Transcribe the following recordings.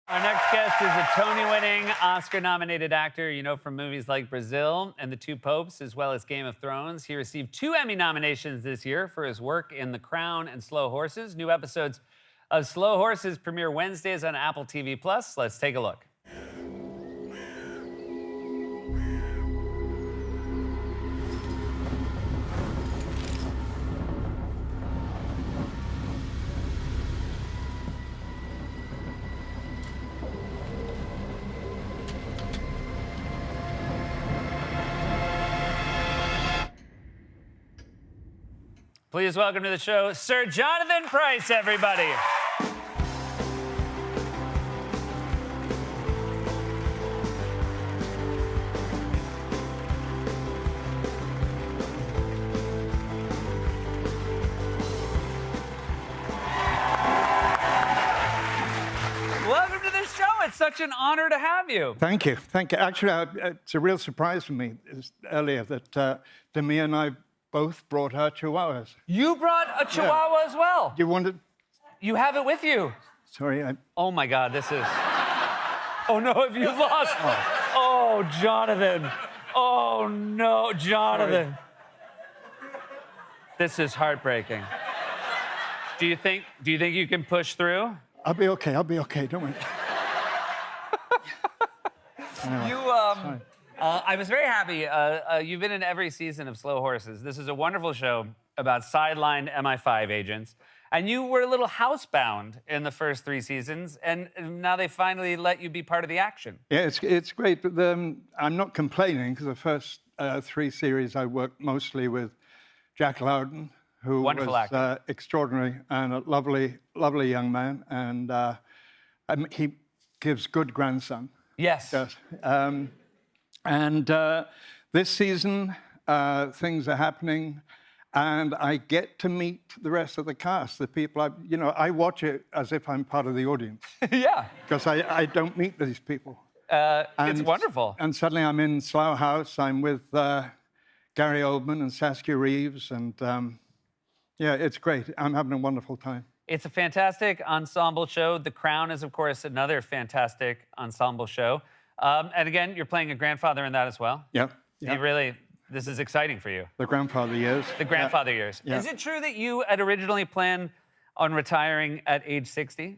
Our next guest is a Tony-winning, Oscar-nominated actor you know from movies like Brazil and The Two Popes, as well as Game of Thrones. He received 2 Emmy nominations this year for his work in The Crown and Slow Horses. New episodes of Slow Horses premiere Wednesdays on Apple TV+. Let's take a look. Please welcome to the show, Sir Jonathan Pryce, everybody. Welcome to the show. It's such an honor to have you. Thank you. Thank you. Actually, it's a real surprise for me earlier that Demi and I both brought our chihuahuas. You brought a chihuahua as well. You wanted... You have it with you. Sorry, Oh, my God, this is... Oh, no, have you lost... Oh, Jonathan. Oh, no, Jonathan. Sorry. This is heartbreaking. Do you think you can push through? I'll be okay. I'll be okay. Don't worry. Anyway, I was very happy. You've been in every season of Slow Horses. This is a wonderful show about sidelined MI5 agents. And you were a little housebound in the first 3 seasons, and now they finally let you be part of the action. Yeah, it's great, but I'm not complaining, because the first 3 series I worked mostly with Jack Lowden, who Wonderful was actor. extraordinary and a lovely, lovely young man, and he gives good grandson. Yes. Yes. And this season, things are happening, and I get to meet the rest of the cast, the people I watch it as if I'm part of the audience. Yeah. Because I don't meet these people. It's wonderful. And suddenly I'm in Slough House. I'm with Gary Oldman and Saskia Reeves, and yeah, it's great. I'm having a wonderful time. It's a fantastic ensemble show. The Crown is, of course, another fantastic ensemble show. And again, you're playing a grandfather in that as well. Yep. This is exciting for you. The grandfather years. The grandfather years. Yeah. Is it true that you had originally planned on retiring at age 60?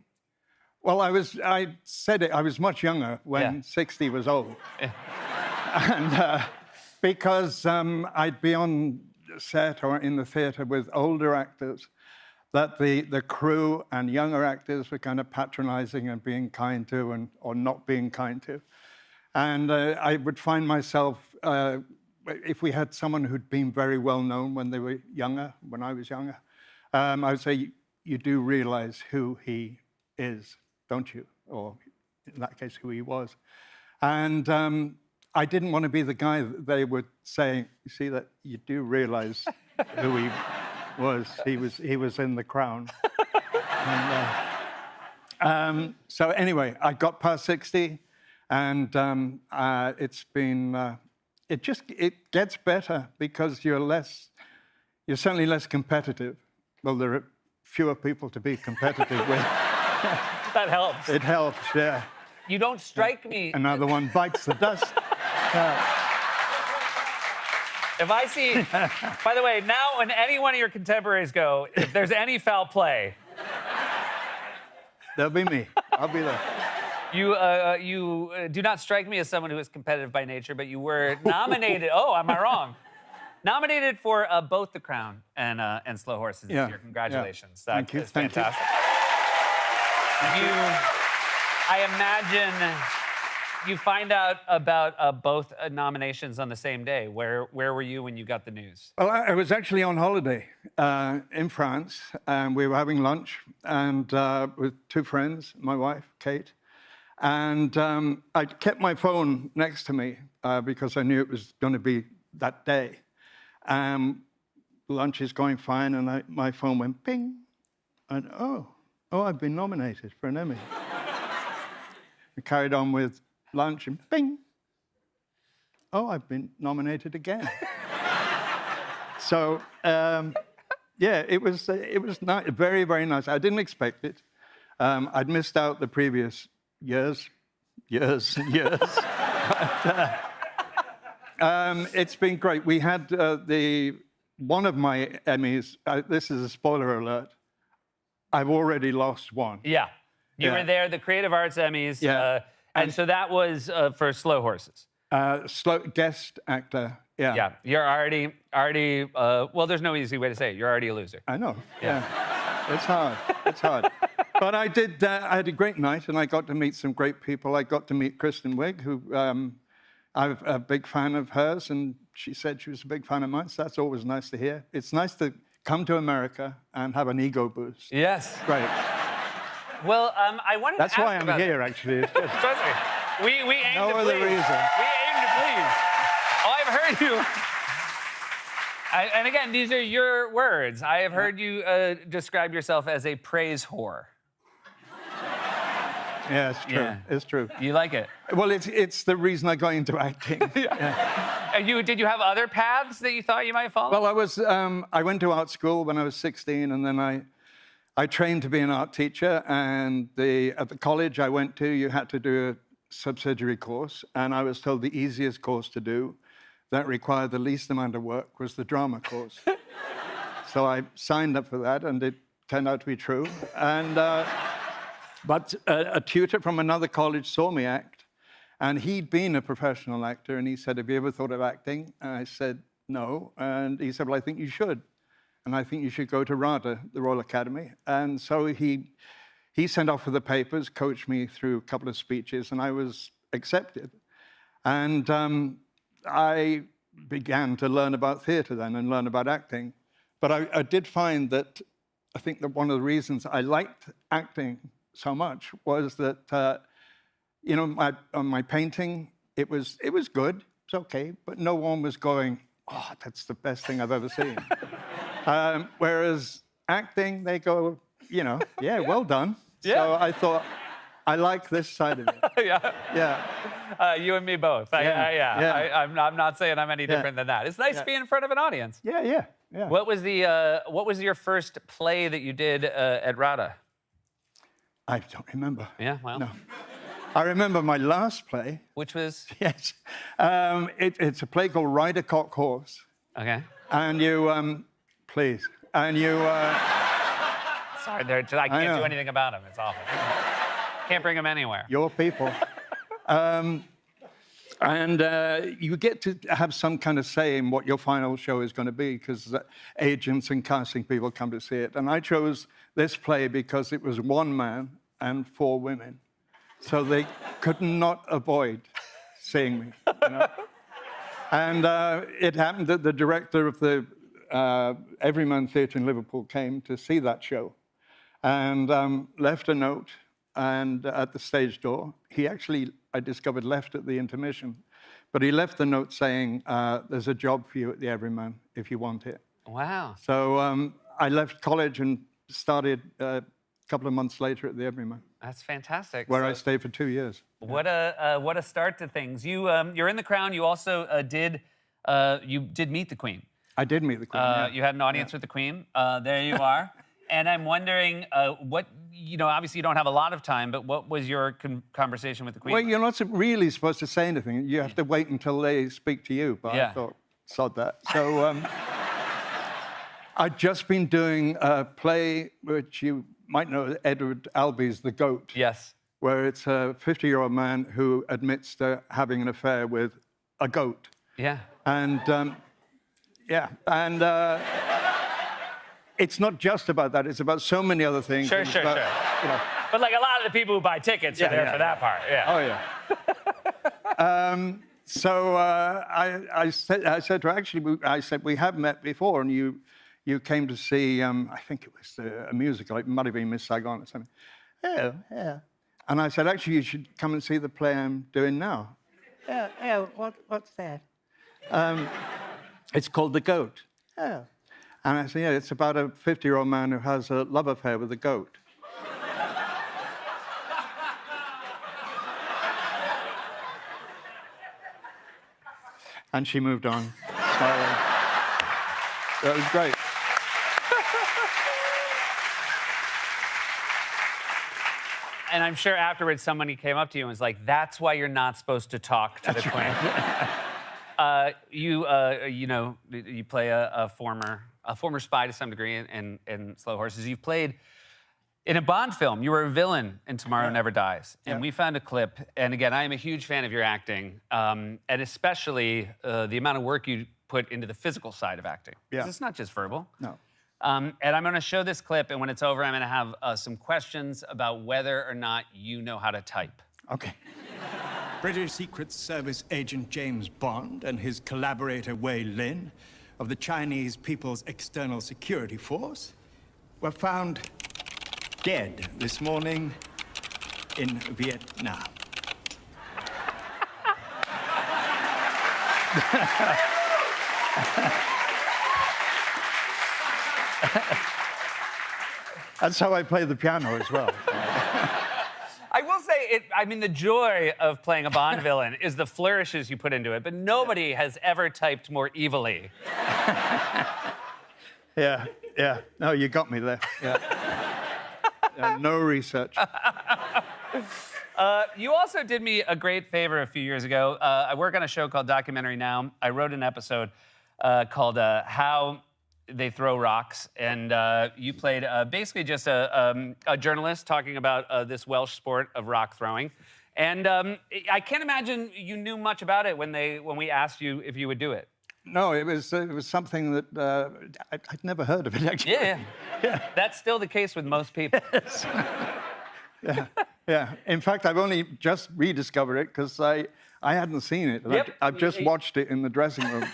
Well, I said it, I was much younger when 60 was old. Yeah. And because I'd be on set or in the theatre with older actors, that the crew and younger actors were kind of patronizing and being kind to or not being kind to. And I would find myself, if we had someone who'd been very well known when they were younger, when I was younger, I would say, you do realize who he is, don't you? Or in that case, who he was. And I didn't want to be the guy that they would say, you see, that you do realize who he was. He was in The Crown. And, so anyway, I got past 60, and it's been... It gets better because you're certainly less competitive. Well, there are fewer people to be competitive with. That helps. It helps, yeah. You don't strike me... Another one bites the dust. If I see... By the way, now when any one of your contemporaries go, if there's any foul play... That'll be me. I'll be there. You do not strike me as someone who is competitive by nature, but you were nominated... Oh, am I wrong? Nominated for both The Crown and Slow Horses this year. Congratulations. Yeah. Thank you. That's fantastic. I imagine you find out about both nominations on the same day. Where were you when you got the news? Well, I was actually on holiday in France, and we were having lunch and with 2 friends, my wife, Kate. And I kept my phone next to me because I knew it was going to be that day. Lunch is going fine, and my phone went ping. And oh, I've been nominated for an Emmy. We carried on with lunch, and ping. Oh, I've been nominated again. So, yeah, it was very, very nice. I didn't expect it. I'd missed out the previous years. But, it's been great. We had one of my Emmys. This is a spoiler alert. I've already lost one. Yeah. You Yeah. were there, the Creative Arts Emmys. Yeah. And so that was for Slow Horses. Guest actor. Yeah. Yeah. You're already. Well, there's no easy way to say it. You're already a loser. I know. Yeah. It's hard. It's hard. But I did. I had a great night, and I got to meet some great people. I got to meet Kristen Wiig, who I'm a big fan of hers, and she said she was a big fan of mine. So that's always nice to hear. It's nice to come to America and have an ego boost. Yes. Great. Well, I wanted That's to ask why I'm about here, actually. It's just Trust me. We aim no to other please. reason. We aim to please. Oh, I've heard you. And again, these are your words. I have heard you describe yourself as a praise whore. Yeah, it's true. Yeah. It's true. You like it? Well, it's the reason I got into acting. And did you have other paths that you thought you might follow? Well, I went to art school when I was 16, and then I trained to be an art teacher. And at the college I went to, you had to do a subsidiary course, and I was told the easiest course to do, that required the least amount of work, was the drama course. So I signed up for that, and it turned out to be true. And but a tutor from another college saw me act, and he'd been a professional actor, and he said, "Have you ever thought of acting?" And I said, "No." And he said, "Well, I think you should. And I think you should go to RADA, the Royal Academy." And so he sent off for the papers, coached me through a couple of speeches, and I was accepted. And I began to learn about theatre then and learn about acting. But I did find that I think that one of the reasons I liked acting so much was that, you know, my painting, it was good, it's okay, but no one was going, "Oh, that's the best thing I've ever seen." Whereas acting, they go, you know, "Yeah, well done." Yeah. So I thought, I like this side of it. Yeah. Yeah. You and me both. Yeah. I'm not saying I'm any different than that. It's nice to be in front of an audience. Yeah. What was your first play that you did at RADA? I don't remember. Yeah, well. No. I remember my last play. Which was? Yes. It's a play called Rider Cock Horse. Okay. And you, please. And you, Sorry, I can't do anything about him. It's awful. Can't bring him anywhere. your people. And you get to have some kind of say in what your final show is going to be, because agents and casting people come to see it. And I chose this play because it was one man and 4 women. So they could not avoid seeing me. You know? And it happened that the director of the Everyman Theatre in Liverpool came to see that show and left a note and at the stage door. He actually, I discovered, left at the intermission. But he left the note saying, "There's a job for you at the Everyman if you want it." Wow. So I left college and started a couple of months later at the Everyman, That's fantastic. where I stayed for 2 years. What a start to things. You're in The Crown. You also did Meet the Queen. I did meet the Queen. Yeah. You had an audience with the Queen. There you are. And I'm wondering what, you know, obviously you don't have a lot of time, but what was your conversation with the Queen? Well, you're not really supposed to say anything. You have to wait until they speak to you. But Yeah. I thought, sod that. So I'd just been doing a play which you might know, Edward Albee's The Goat. Yes. Where it's a 50-year-old man who admits to having an affair with a goat. Yeah. And it's not just about that. It's about so many other things. Sure. You know. But like a lot of the people who buy tickets are there for that part. Yeah. Oh yeah. So I said to her, actually, I said, we have met before, and you came to see, I think it was a musical. It might have been Miss Saigon or something. Yeah. And I said, actually, you should come and see the play I'm doing now. Yeah. What's that? It's called The Goat. Oh. And I said, yeah, it's about a 50-year-old man who has a love affair with a goat. And she moved on. So, that was great. And I'm sure afterwards somebody came up to you and was like, "That's why you're not supposed to talk to the queen." You play a former spy to some degree in Slow Horses. You've played in a Bond film. You were a villain in Tomorrow Never Dies. And we found a clip. And again, I am a huge fan of your acting, and especially the amount of work you put into the physical side of acting. Yeah. 'Cause it's not just verbal. No. And I'm going to show this clip, and when it's over, I'm going to have some questions about whether or not you know how to type. Okay. British Secret Service agent James Bond and his collaborator Wei Lin of the Chinese People's External Security Force were found dead this morning in Vietnam. That's how I play the piano as well. I will say, the joy of playing a Bond villain is the flourishes you put into it, but nobody has ever typed more evilly. Yeah. No, you got me there. Yeah. No research. You also did me a great favor a few years ago. I work on a show called Documentary Now. I wrote an episode called How They Throw Rocks, and you played basically just a journalist talking about this Welsh sport of rock throwing. And I can't imagine you knew much about it when we asked you if you would do it. No, it was something that I'd never heard of it, actually. Yeah. That's still the case with most people. Yeah. In fact, I've only just rediscovered it because I hadn't seen it. Yep. I've just watched it in the dressing room.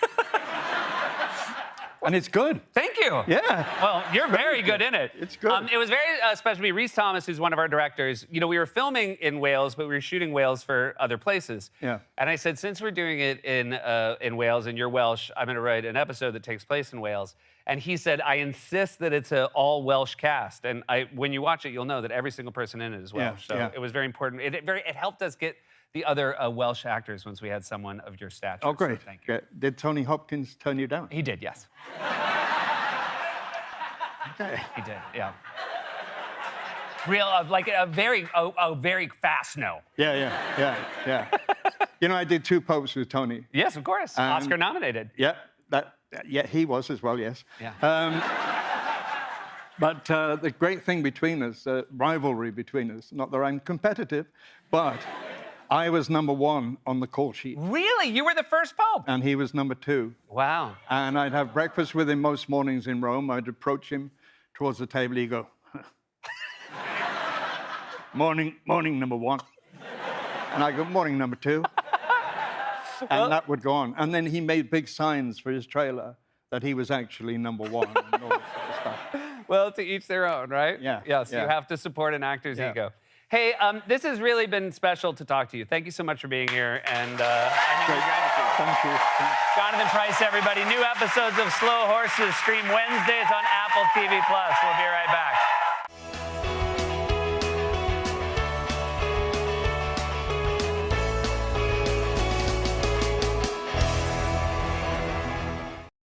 And it's good. Thank you. Yeah. Well, you're very good in it. It's good. It was very special to me. Rhys Thomas, who's one of our directors, we were filming in Wales, but we were shooting Wales for other places. Yeah. And I said, since we're doing it in Wales and you're Welsh, I'm going to write an episode that takes place in Wales. And he said, I insist that it's an all Welsh cast. And when you watch it, you'll know that every single person in it is Welsh. So it was very important. It helped us get the other Welsh actors once we had someone of your stature. Oh, great. So thank you. Yeah. Did Tony Hopkins turn you down? He did, yes. He did, yeah. Like a very fast no. Yeah. I did Two Popes with Tony. Yes, of course. Oscar nominated. Yeah, he was as well, yes. Yeah. But the great thing between us, rivalry between us, not that I'm competitive, but I was #1 on the call sheet. Really? You were the first Pope? And he was #2. Wow. And I'd have breakfast with him most mornings in Rome. I'd approach him towards the table. He'd go, morning #1. And I go, morning #2. And that would go on. And then he made big signs for his trailer that he was actually #1 and all this sort of stuff. Well, to each their own, right? Yeah. Yes, Yeah. you have to support an actor's Yeah. ego. Hey, this has really been special to talk to you. Thank you so much for being here. And I have your gratitude. Thank you. Jonathan Pryce, everybody. New episodes of Slow Horses stream Wednesdays on Apple TV+. We'll be right back.